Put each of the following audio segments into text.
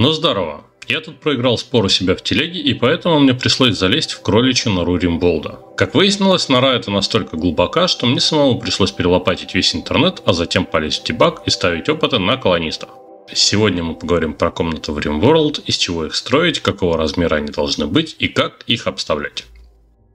Ну здорово, я тут проиграл спор у себя в телеге, и поэтому мне пришлось залезть в кроличью нору Римболда. Как выяснилось, нора эта настолько глубока, что мне самому пришлось перелопатить весь интернет, а затем полезть в дебаг и ставить опыты на колонистах. Сегодня мы поговорим про комнаты в RimWorld, из чего их строить, какого размера они должны быть и как их обставлять.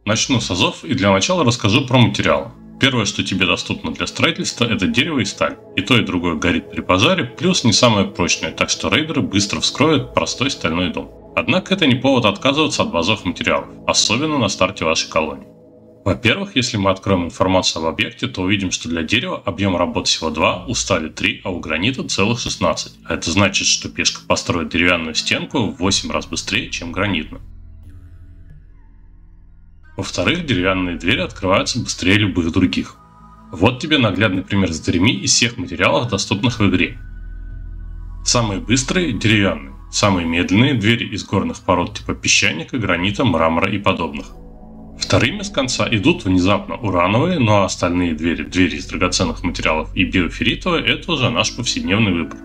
Начну с азов и для начала расскажу про материалы. Первое, что тебе доступно для строительства, это дерево и сталь. И то, и другое горит при пожаре, плюс не самое прочное, так что рейдеры быстро вскроют простой стальной дом. Однако это не повод отказываться от базовых материалов, особенно на старте вашей колонии. Во-первых, если мы откроем информацию об объекте, то увидим, что для дерева объем работ всего 2, у стали 3, а у гранита целых 16. А это значит, что пешка построит деревянную стенку в 8 раз быстрее, чем гранитную. Во-вторых, деревянные двери открываются быстрее любых других. Вот тебе наглядный пример с дверьми из всех материалов, доступных в игре. Самые быстрые – деревянные, самые медленные – двери из горных пород типа песчаника, гранита, мрамора и подобных. Вторыми с конца идут внезапно урановые, ну а остальные двери из драгоценных материалов и биоферритовые – это уже наш повседневный выбор.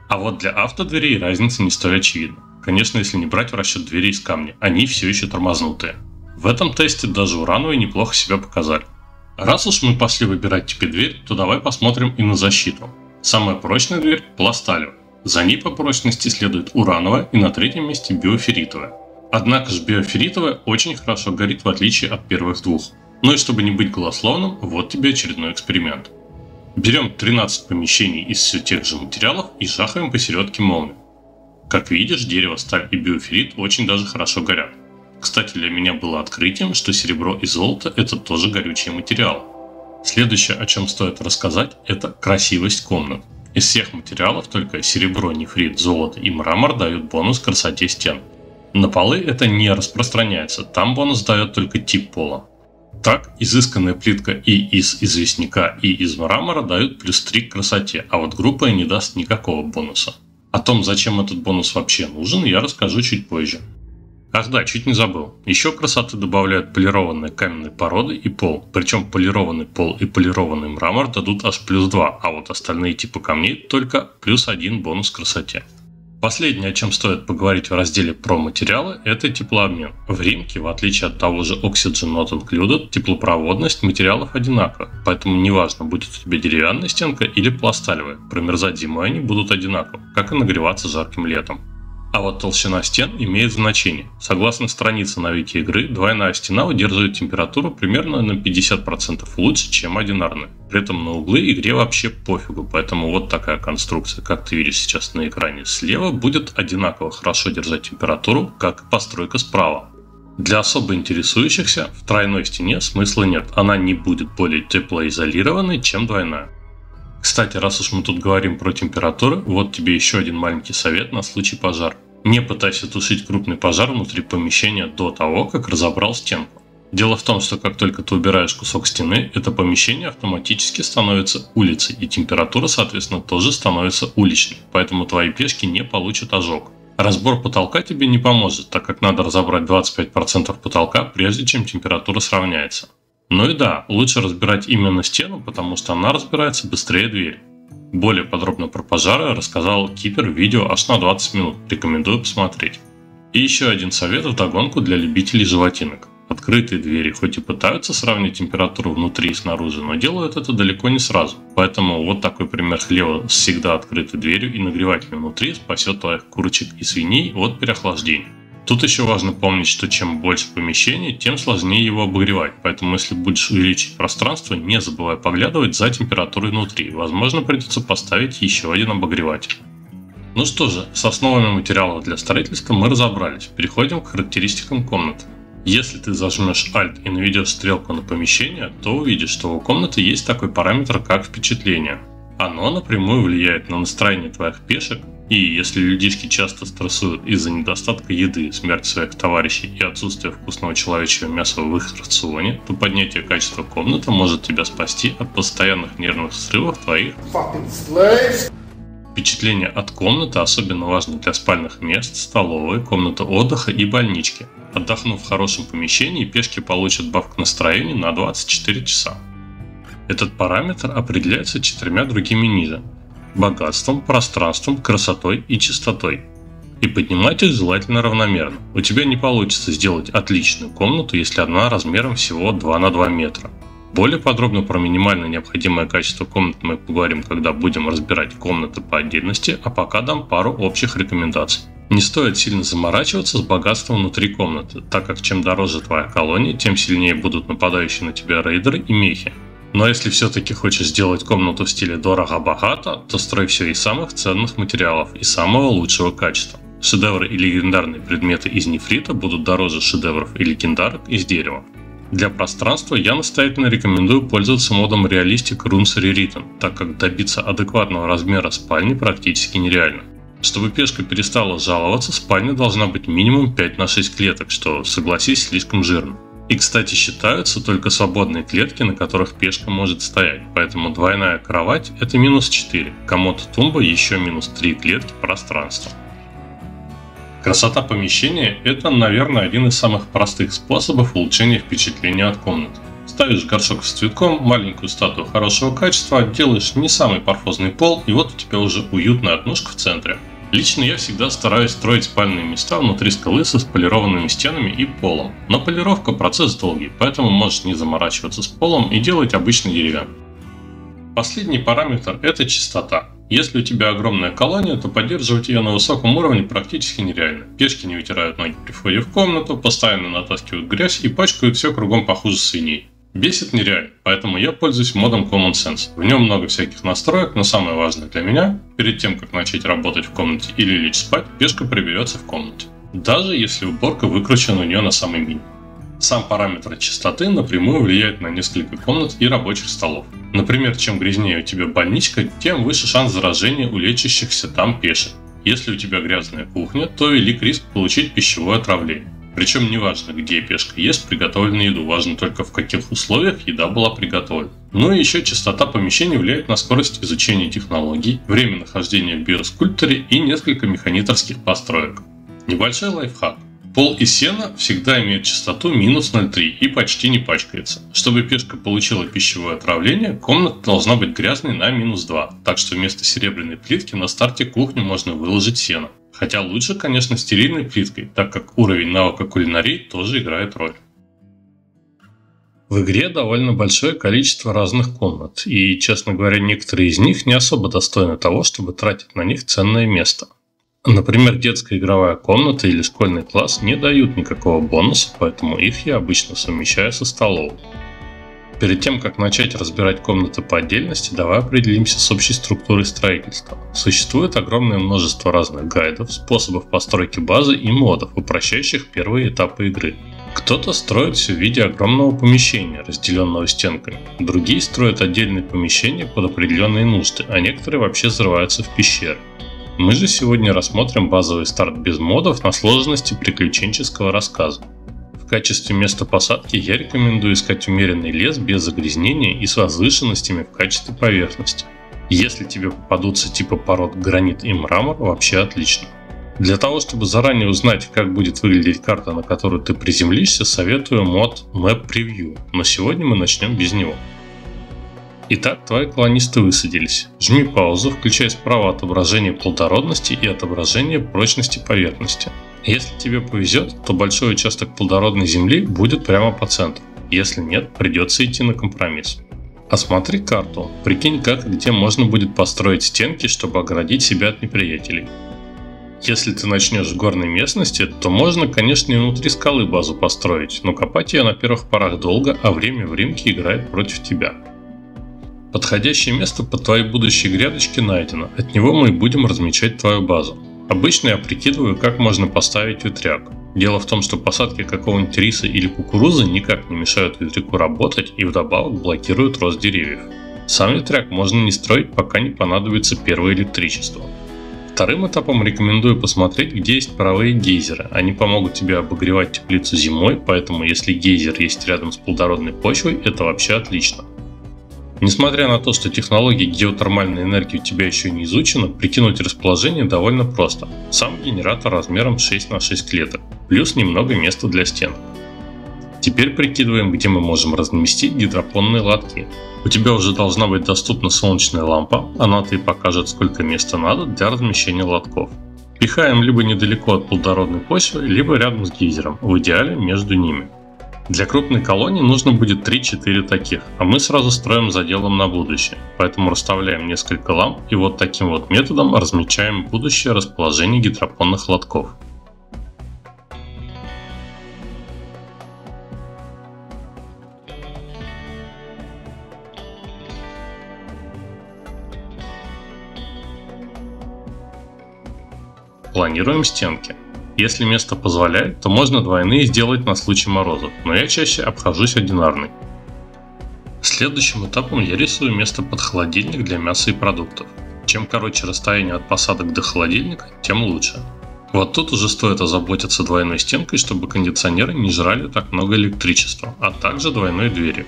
А вот для автодверей разница не столь очевидна. Конечно, если не брать в расчет двери из камня, они все еще тормознутые. В этом тесте даже урановые неплохо себя показали. Раз уж мы пошли выбирать типы дверь, то давай посмотрим и на защиту. Самая прочная дверь – пласталевая. За ней по прочности следует урановая и на третьем месте биоферритовая. Однако же биоферритовая очень хорошо горит в отличие от первых двух. Ну и чтобы не быть голословным, вот тебе очередной эксперимент. Берем 13 помещений из все тех же материалов и жахаем посередке молнию. Как видишь, дерево, сталь и биоферрит очень даже хорошо горят. Кстати, для меня было открытием, что серебро и золото – это тоже горючие материалы. Следующее, о чем стоит рассказать, это красивость комнат. Из всех материалов только серебро, нефрит, золото и мрамор дают бонус красоте стен. На полы это не распространяется, там бонус дает только тип пола. Так, изысканная плитка и из известняка, и из мрамора дают плюс 3 к красоте, а вот группа не даст никакого бонуса. О том, зачем этот бонус вообще нужен, я расскажу чуть позже. Ах да, чуть не забыл. Еще красоты добавляют полированные каменные породы и пол. Причем полированный пол и полированный мрамор дадут аж плюс 2, а вот остальные типы камней только плюс 1 бонус к красоте. Последнее, о чем стоит поговорить в разделе про материалы, это теплообмен. В Римке, в отличие от того же Oxygen Not Included, теплопроводность материалов одинакова, поэтому неважно, будет у тебя деревянная стенка или пласталевая, промерзать зимой они будут одинаково, как и нагреваться жарким летом. А вот толщина стен имеет значение. Согласно странице на вики игры, двойная стена удерживает температуру примерно на 50% лучше, чем одинарная. При этом на углы игре вообще пофигу, поэтому вот такая конструкция, как ты видишь сейчас на экране слева, будет одинаково хорошо держать температуру, как и постройка справа. Для особо интересующихся в тройной стене смысла нет, она не будет более теплоизолированной, чем двойная. Кстати, раз уж мы тут говорим про температуру, вот тебе еще один маленький совет на случай пожара. Не пытайся тушить крупный пожар внутри помещения до того, как разобрал стенку. Дело в том, что как только ты убираешь кусок стены, это помещение автоматически становится улицей, и температура, соответственно, тоже становится уличной, поэтому твои пешки не получат ожог. Разбор потолка тебе не поможет, так как надо разобрать 25% потолка, прежде чем температура сравняется. Ну и да, лучше разбирать именно стену, потому что она разбирается быстрее двери. Более подробно про пожары рассказал Кипер в видео аж на 20 минут, рекомендую посмотреть. И еще один совет вдогонку для любителей животинок. Открытые двери хоть и пытаются сравнить температуру внутри и снаружи, но делают это далеко не сразу. Поэтому вот такой пример хлева с всегда открытой дверью и нагревателем внутри спасет твоих курочек и свиней от переохлаждения. Тут еще важно помнить, что чем больше помещений, тем сложнее его обогревать, поэтому если будешь увеличить пространство, не забывай поглядывать за температурой внутри, возможно придется поставить еще один обогреватель. Ну что же, с основами материалов для строительства мы разобрались, переходим к характеристикам комнаты. Если ты зажмешь Alt и наведешь стрелку на помещение, то увидишь, что у комнаты есть такой параметр, как впечатление. Оно напрямую влияет на настроение твоих пешек, и если людишки часто стрессуют из-за недостатка еды, смерти своих товарищей и отсутствия вкусного человечьего мяса в их рационе, то поднятие качества комнаты может тебя спасти от постоянных нервных срывов твоих. Впечатление от комнаты особенно важно для спальных мест, столовой, комнаты отдыха и больнички. Отдохнув в хорошем помещении, пешки получат баф к настроению на 24 часа. Этот параметр определяется 4 другими ниже: богатством, пространством, красотой и чистотой. И поднимать их желательно равномерно. У тебя не получится сделать отличную комнату, если она размером всего 2 на 2 метра. Более подробно про минимально необходимое качество комнат мы поговорим, когда будем разбирать комнаты по отдельности, а пока дам пару общих рекомендаций. Не стоит сильно заморачиваться с богатством внутри комнаты, так как чем дороже твоя колония, тем сильнее будут нападающие на тебя рейдеры и мехи. Но если все-таки хочешь сделать комнату в стиле дорого-богато, то строй все из самых ценных материалов и самого лучшего качества. Шедевры и легендарные предметы из нефрита будут дороже шедевров и легендарок из дерева. Для пространства я настоятельно рекомендую пользоваться модом Realistic Runes Rewritten, так как добиться адекватного размера спальни практически нереально. Чтобы пешка перестала жаловаться, спальня должна быть минимум 5 на 6 клеток, что, согласись, слишком жирно. И, кстати, считаются только свободные клетки, на которых пешка может стоять, поэтому двойная кровать – это минус 4, комод-тумба еще минус 3 клетки пространства. Красота помещения – это, наверное, один из самых простых способов улучшения впечатления от комнаты. Ставишь горшок с цветком, маленькую статую хорошего качества, делаешь не самый парфозный пол, и вот у тебя уже уютная однушка в центре. Лично я всегда стараюсь строить спальные места внутри скалы со сполированными стенами и полом, но полировка процесс долгий, поэтому можешь не заморачиваться с полом и делать обычный деревянный. Последний параметр – это чистота. Если у тебя огромная колония, то поддерживать ее на высоком уровне практически нереально. Пешки не вытирают ноги при входе в комнату, постоянно натаскивают грязь и пачкают все кругом похуже свиней. Бесит нереально, поэтому я пользуюсь модом Common Sense. В нем много всяких настроек, но самое важное для меня – перед тем, как начать работать в комнате или лечь спать, пешка приберется в комнате. Даже если уборка выкручена у нее на самый минимум. Сам параметр чистоты напрямую влияет на несколько комнат и рабочих столов. Например, чем грязнее у тебя больничка, тем выше шанс заражения у лечащихся там пешек. Если у тебя грязная кухня, то велик риск получить пищевое отравление. Причем не важно, где пешка ест приготовленную еду, важно только в каких условиях еда была приготовлена. Ну и еще частота помещений влияет на скорость изучения технологий, время нахождения в биоскульпторе и несколько механиторских построек. Небольшой лайфхак. Пол из сена всегда имеет частоту минус 0,3 и почти не пачкается. Чтобы пешка получила пищевое отравление, комната должна быть грязной на минус 2, так что вместо серебряной плитки на старте кухни можно выложить сено. Хотя лучше, конечно, стерильной плиткой, так как уровень навыка кулинарии тоже играет роль. В игре довольно большое количество разных комнат, и, честно говоря, некоторые из них не особо достойны того, чтобы тратить на них ценное место. Например, детская игровая комната или школьный класс не дают никакого бонуса, поэтому их я обычно совмещаю со столовой. Перед тем, как начать разбирать комнаты по отдельности, давай определимся с общей структурой строительства. Существует огромное множество разных гайдов, способов постройки базы и модов, упрощающих первые этапы игры. Кто-то строит все в виде огромного помещения, разделенного стенками. Другие строят отдельные помещения под определенные нужды, а некоторые вообще взрываются в пещеры. Мы же сегодня рассмотрим базовый старт без модов на сложности приключенческого рассказа. В качестве места посадки я рекомендую искать умеренный лес без загрязнения и с возвышенностями в качестве поверхности. Если тебе попадутся типа пород гранит и мрамор, вообще отлично. Для того, чтобы заранее узнать, как будет выглядеть карта, на которую ты приземлишься, советую мод Map Preview, но сегодня мы начнем без него. Итак, твои колонисты высадились. Жми паузу, включай справа отображение плодородности и отображение прочности поверхности. Если тебе повезет, то большой участок плодородной земли будет прямо по центру. Если нет, придется идти на компромисс. Осмотри карту, прикинь, как и где можно будет построить стенки, чтобы оградить себя от неприятелей. Если ты начнешь в горной местности, то можно, конечно, и внутри скалы базу построить, но копать ее на первых порах долго, а время в римке играет против тебя. Подходящее место под твои будущие грядочки найдено, от него мы и будем размечать твою базу. Обычно я прикидываю, как можно поставить ветряк. Дело в том, что посадки какого-нибудь риса или кукурузы никак не мешают ветряку работать и вдобавок блокируют рост деревьев. Сам ветряк можно не строить, пока не понадобится первое электричество. Вторым этапом рекомендую посмотреть, где есть паровые гейзеры. Они помогут тебе обогревать теплицу зимой, поэтому если гейзер есть рядом с плодородной почвой, это вообще отлично. Несмотря на то, что технология геотермальной энергии у тебя еще не изучена, прикинуть расположение довольно просто. Сам генератор размером 6 на 6 клеток, плюс немного места для стенок. Теперь прикидываем, где мы можем разместить гидропонные лотки. У тебя уже должна быть доступна солнечная лампа, она-то и покажет, сколько места надо для размещения лотков. Пихаем либо недалеко от плодородной почвы, либо рядом с гейзером, в идеале между ними. Для крупной колонии нужно будет 3-4 таких, а мы сразу строим заделом на будущее, поэтому расставляем несколько ламп и вот таким вот методом размечаем будущее расположение гидропонных лотков. Планируем стенки. Если место позволяет, то можно двойные сделать на случай морозов, но я чаще обхожусь одинарной. Следующим этапом я рисую место под холодильник для мяса и продуктов. Чем короче расстояние от посадок до холодильника, тем лучше. Вот тут уже стоит озаботиться двойной стенкой, чтобы кондиционеры не жрали так много электричества, а также двойной дверью.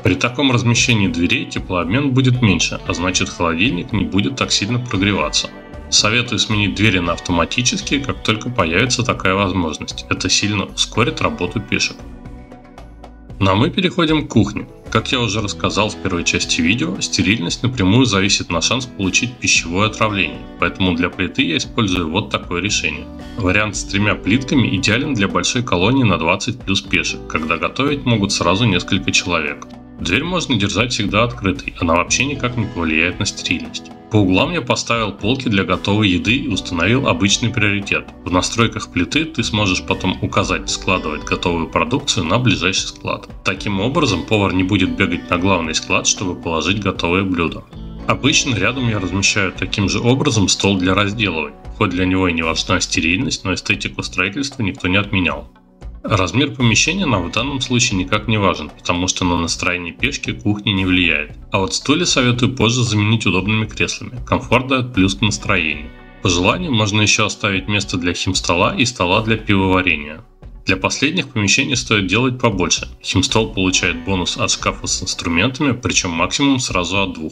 При таком размещении дверей теплообмен будет меньше, а значит холодильник не будет так сильно прогреваться. Советую сменить двери на автоматические, как только появится такая возможность. Это сильно ускорит работу пешек. Ну а мы переходим к кухне. Как я уже рассказал в первой части видео, стерильность напрямую зависит на шанс получить пищевое отравление, поэтому для плиты я использую вот такое решение. Вариант с 3 плитками идеален для большой колонии на 20 плюс пешек, когда готовить могут сразу несколько человек. Дверь можно держать всегда открытой, она вообще никак не повлияет на стерильность. По углам я поставил полки для готовой еды и установил обычный приоритет. В настройках плиты ты сможешь потом указать складывать готовую продукцию на ближайший склад. Таким образом повар не будет бегать на главный склад, чтобы положить готовое блюдо. Обычно рядом я размещаю таким же образом стол для разделывания. Хоть для него и не важна стерильность, но эстетику строительства никто не отменял. Размер помещения нам в данном случае никак не важен, потому что на настроение пешки кухни не влияет. А вот стулья советую позже заменить удобными креслами. Комфорт дает плюс к настроению. По желанию можно еще оставить место для химстола и стола для пивоварения. Для последних помещений стоит делать побольше. Химстол получает бонус от шкафа с инструментами, причем максимум сразу от 2.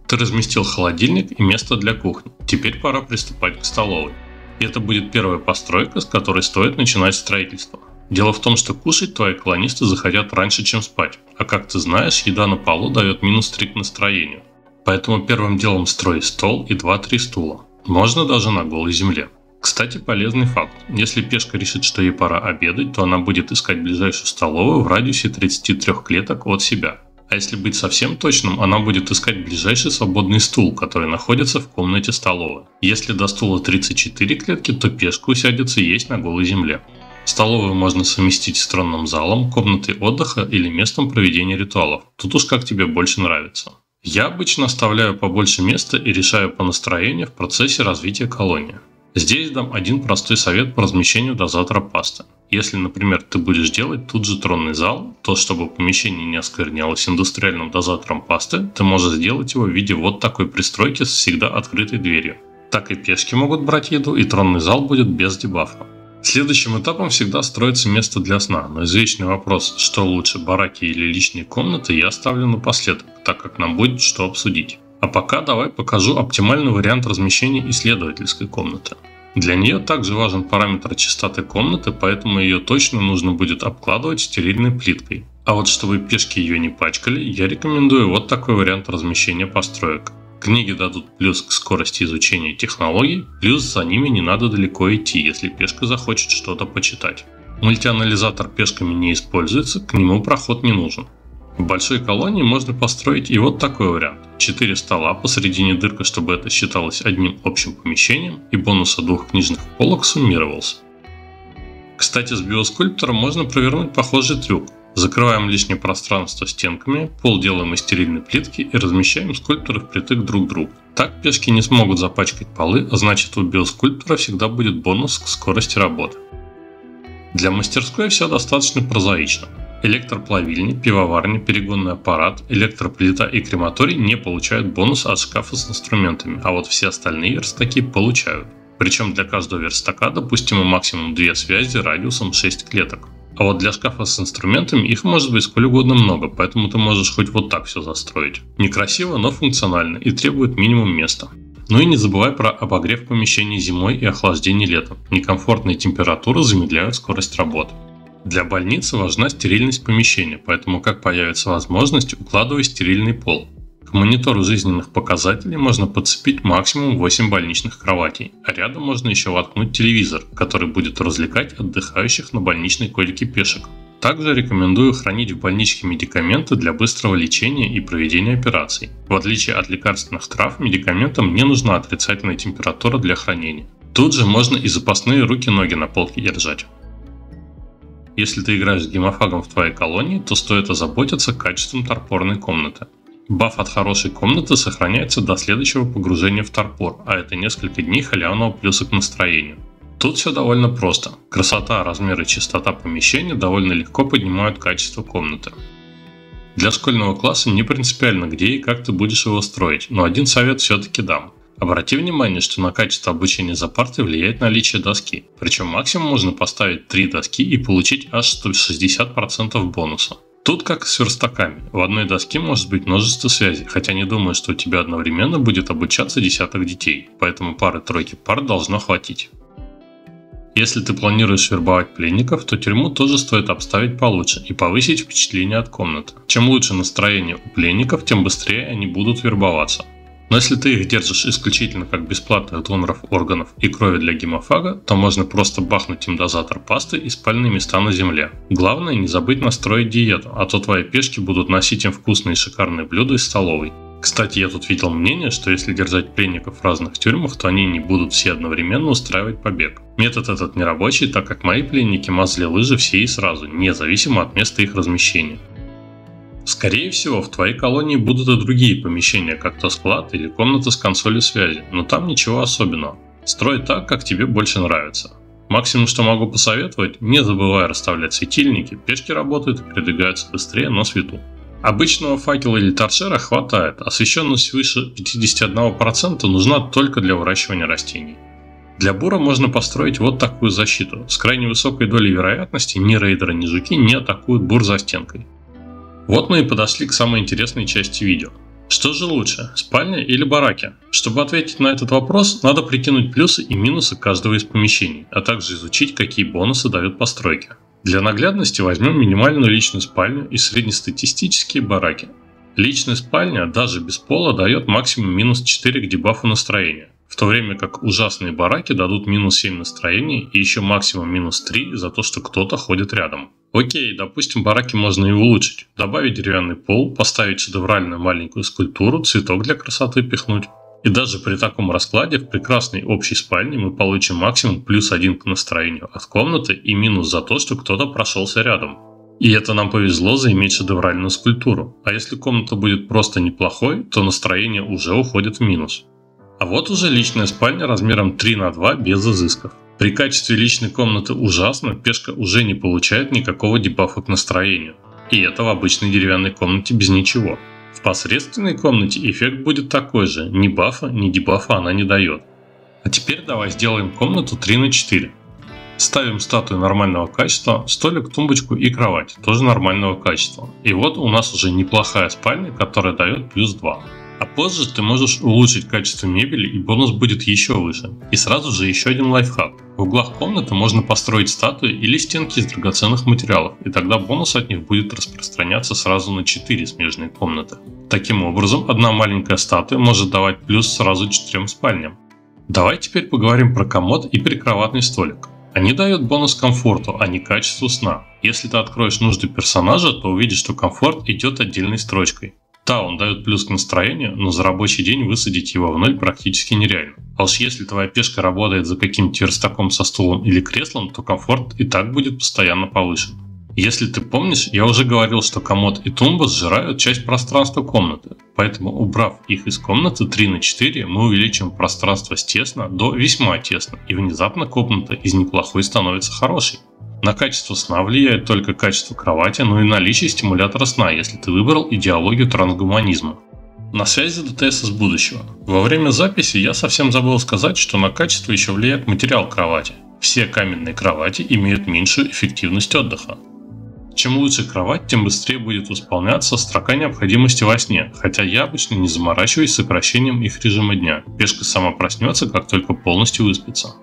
Ты разместил холодильник и место для кухни. Теперь пора приступать к столовой. И это будет первая постройка, с которой стоит начинать строительство. Дело в том, что кушать твои колонисты захотят раньше, чем спать. А как ты знаешь, еда на полу дает -3 к настроению. Поэтому первым делом строй стол и 2-3 стула. Можно даже на голой земле. Кстати, полезный факт. Если пешка решит, что ей пора обедать, то она будет искать ближайшую столовую в радиусе 33 клеток от себя. А если быть совсем точным, она будет искать ближайший свободный стул, который находится в комнате столовой. Если до стула 34 клетки, то пешка усядется есть на голой земле. Столовую можно совместить с тронным залом, комнатой отдыха или местом проведения ритуалов. Тут уж как тебе больше нравится. Я обычно оставляю побольше места и решаю по настроению в процессе развития колонии. Здесь дам один простой совет по размещению дозатора пасты. Если, например, ты будешь делать тут же тронный зал, то чтобы помещение не осквернялось индустриальным дозатором пасты, ты можешь сделать его в виде вот такой пристройки с всегда открытой дверью. Так и пешки могут брать еду, и тронный зал будет без дебафа. Следующим этапом всегда строится место для сна, но извечный вопрос, что лучше, бараки или личные комнаты, я оставлю напоследок, так как нам будет что обсудить. А пока давай покажу оптимальный вариант размещения исследовательской комнаты. Для нее также важен параметр чистоты комнаты, поэтому ее точно нужно будет обкладывать стерильной плиткой. А вот чтобы пешки ее не пачкали, я рекомендую вот такой вариант размещения построек. Книги дадут плюс к скорости изучения технологий, плюс за ними не надо далеко идти, если пешка захочет что-то почитать. Мультианализатор пешками не используется, к нему проход не нужен. В большой колонии можно построить и вот такой вариант. 4 стола, посередине дырка, чтобы это считалось одним общим помещением, и бонус от 2 книжных полок суммировался. Кстати, с биоскульптором можно провернуть похожий трюк. Закрываем лишнее пространство стенками, пол делаем из стерильной плитки и размещаем скульпторы впритык друг к другу. Так пешки не смогут запачкать полы, а значит у биоскульптора всегда будет бонус к скорости работы. Для мастерской все достаточно прозаично. Электроплавильни, пивоварня, перегонный аппарат, электроплита и крематорий не получают бонус от шкафа с инструментами, а вот все остальные верстаки получают. Причем для каждого верстака допустимо максимум 2 связи радиусом 6 клеток. А вот для шкафа с инструментами их может быть сколь угодно много, поэтому ты можешь хоть вот так все застроить. Некрасиво, но функционально и требует минимум места. Ну и не забывай про обогрев помещений зимой и охлаждение летом. Некомфортные температуры замедляют скорость работы. Для больницы важна стерильность помещения, поэтому как появится возможность, укладывай стерильный пол. К монитору жизненных показателей можно подцепить максимум 8 больничных кроватей, а рядом можно еще воткнуть телевизор, который будет развлекать отдыхающих на больничной койке пешек. Также рекомендую хранить в больничке медикаменты для быстрого лечения и проведения операций. В отличие от лекарственных трав, медикаментам не нужна отрицательная температура для хранения. Тут же можно и запасные руки-ноги на полке держать. Если ты играешь с гемофагом в твоей колонии, то стоит озаботиться качеством торпорной комнаты. Баф от хорошей комнаты сохраняется до следующего погружения в торпор, а это несколько дней халявного плюса к настроению. Тут все довольно просто. Красота, размер и чистота помещения довольно легко поднимают качество комнаты. Для школьного класса не принципиально, где и как ты будешь его строить, но один совет все-таки дам. Обрати внимание, что на качество обучения за партой влияет наличие доски. Причем максимум можно поставить 3 доски и получить аж 60% бонуса. Тут как с верстаками. В одной доске может быть множество связей, хотя не думаю, что у тебя одновременно будет обучаться десяток детей, поэтому пары-тройки пар должно хватить. Если ты планируешь вербовать пленников, то тюрьму тоже стоит обставить получше и повысить впечатление от комнаты. Чем лучше настроение у пленников, тем быстрее они будут вербоваться. Но если ты их держишь исключительно как бесплатных доноров органов и крови для гемофага, то можно просто бахнуть им дозатор пасты и спальные места на земле. Главное не забыть настроить диету, а то твои пешки будут носить им вкусные и шикарные блюда из столовой. Кстати, я тут видел мнение, что если держать пленников в разных тюрьмах, то они не будут все одновременно устраивать побег. Метод этот не рабочий, так как мои пленники мазали лыжи все и сразу, независимо от места их размещения. Скорее всего, в твоей колонии будут и другие помещения, как то склад или комната с консолью связи, но там ничего особенного. Строй так, как тебе больше нравится. Максимум, что могу посоветовать, не забывай расставлять светильники, пешки работают и передвигаются быстрее, но свету. Обычного факела или торшера хватает, освещенность свыше 51% нужна только для выращивания растений. Для бура можно построить вот такую защиту. С крайне высокой долей вероятности ни рейдеры, ни жуки не атакуют бур за стенкой. Вот мы и подошли к самой интересной части видео. Что же лучше, спальня или бараки? Чтобы ответить на этот вопрос, надо прикинуть плюсы и минусы каждого из помещений, а также изучить, какие бонусы дают постройки. Для наглядности возьмем минимальную личную спальню и среднестатистические бараки. Личная спальня даже без пола дает максимум минус 4 к дебафу настроения, в то время как ужасные бараки дадут минус 7 настроения и еще максимум минус 3 за то, что кто-то ходит рядом. Окей, допустим, бараки можно и улучшить. Добавить деревянный пол, поставить шедевральную маленькую скульптуру, цветок для красоты пихнуть. И даже при таком раскладе в прекрасной общей спальне мы получим максимум плюс 1 к настроению от комнаты и минус за то, что кто-то прошелся рядом. И это нам повезло заиметь шедевральную скульптуру. А если комната будет просто неплохой, то настроение уже уходит в минус. А вот уже личная спальня размером 3 на 2 без изысков. При качестве личной комнаты ужасно, пешка уже не получает никакого дебафа к настроению. И это в обычной деревянной комнате без ничего. В посредственной комнате эффект будет такой же, ни бафа, ни дебафа она не дает. А теперь давай сделаем комнату 3 на 4. Ставим статую нормального качества, столик, тумбочку и кровать, тоже нормального качества. И вот у нас уже неплохая спальня, которая дает плюс 2. А позже ты можешь улучшить качество мебели и бонус будет еще выше. И сразу же еще один лайфхак. В углах комнаты можно построить статуи или стенки из драгоценных материалов, и тогда бонус от них будет распространяться сразу на 4 смежные комнаты. Таким образом, одна маленькая статуя может давать плюс сразу 4 спальням. Давай теперь поговорим про комод и прикроватный столик. Они дают бонус комфорту, а не качеству сна. Если ты откроешь нужды персонажа, то увидишь, что комфорт идет отдельной строчкой. Да, он дает плюс к настроению, но за рабочий день высадить его в ноль практически нереально. А уж если твоя пешка работает за каким-то верстаком со стулом или креслом, то комфорт и так будет постоянно повышен. Если ты помнишь, я уже говорил, что комод и тумба сжирают часть пространства комнаты, поэтому убрав их из комнаты 3 на 4, мы увеличим пространство с тесно до весьма тесно, и внезапно комната из неплохой становится хорошей. На качество сна влияет только качество кровати, но и наличие стимулятора сна, если ты выбрал идеологию трансгуманизма. На связи ДТС из будущего. Во время записи я совсем забыл сказать, что на качество еще влияет материал кровати. Все каменные кровати имеют меньшую эффективность отдыха. Чем лучше кровать, тем быстрее будет восполняться строка необходимости во сне, хотя я обычно не заморачиваюсь сокращением их режима дня. Пешка сама проснется, как только полностью выспится.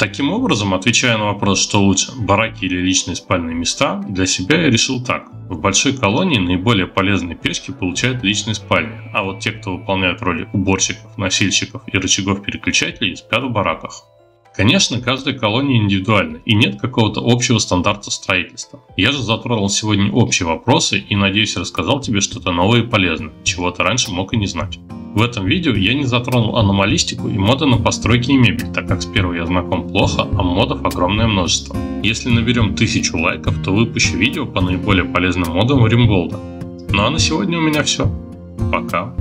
Таким образом, отвечая на вопрос, что лучше, бараки или личные спальные места, для себя я решил так. В большой колонии наиболее полезные пешки получают личные спальни, а вот те, кто выполняют роли уборщиков, носильщиков и рычагов переключателей, спят в бараках. Конечно, каждая колония индивидуальна и нет какого-то общего стандарта строительства. Я же затронул сегодня общие вопросы и, надеюсь, рассказал тебе что-то новое и полезное, чего ты раньше мог и не знать. В этом видео я не затронул аномалистику и моды на постройки и мебель, так как с первой я знаком плохо, а модов огромное множество. Если наберем 1000 лайков, то выпущу видео по наиболее полезным модам Римворлда. Ну а на сегодня у меня все. Пока.